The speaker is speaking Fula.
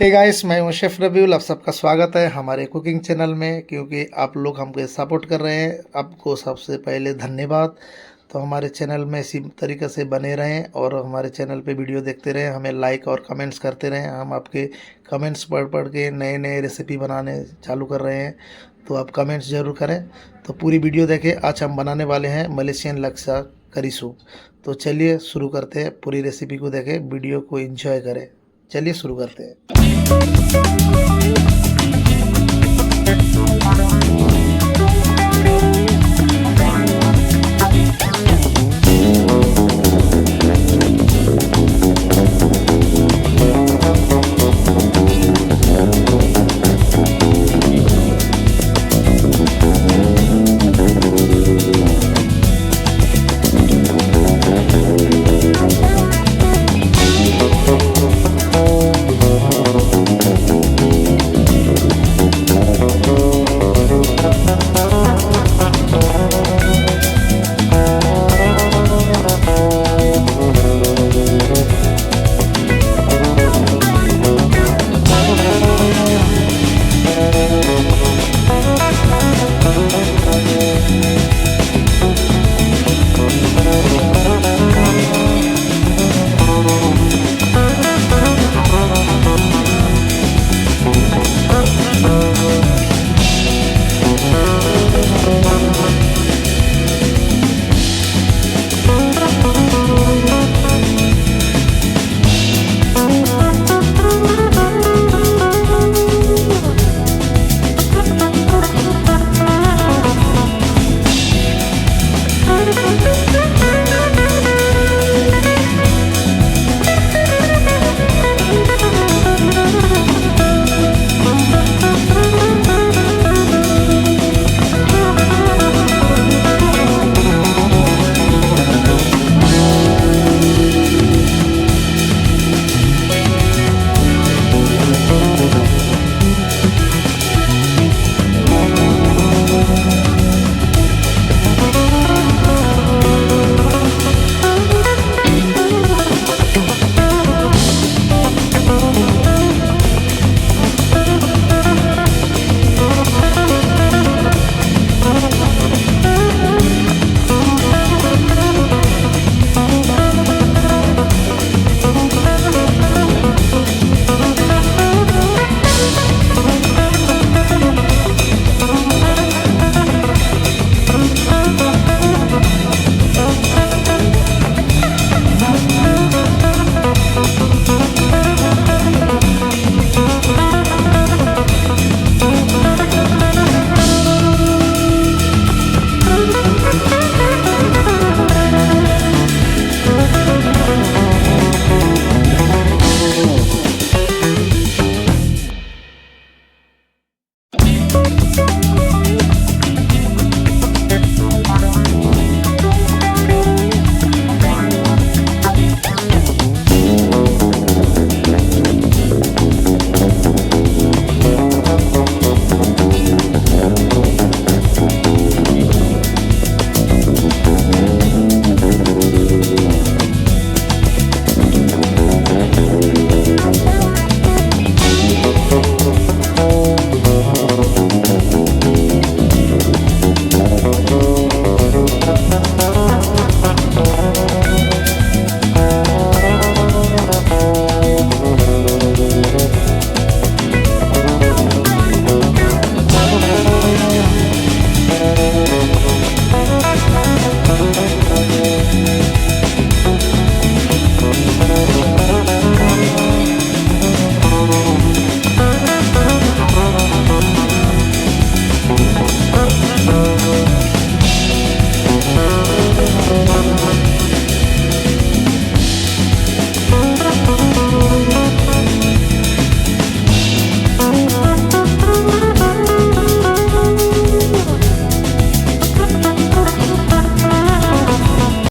Hey guys, मैं हूँ शेफ़ रब्बिul। आप सबका स्वागत है हमारे कुकिंग चैनल में। क्योंकि आप लोग हमको सपोर्ट कर रहे हैं, आपको सबसे पहले धन्यवाद। तो हमारे चैनल में इसी तरीके से बने रहें और हमारे चैनल पे वीडियो देखते रहें, हमें लाइक और कमेंट्स करते रहें। हम आपके कमेंट्स पढ़ पढ़ के नए नए रेसिपी बनाने चालू कर रहे हैं, तो आप कमेंट्स ज़रूर करें। तो पूरी वीडियो देखें। आज हम बनाने वाले हैं मलेशियन लक्सा करी सूप। तो चलिए शुरू करते हैं। पूरी रेसिपी को देखें, वीडियो को एंजॉय करें। चलिए शुरू करते हैं।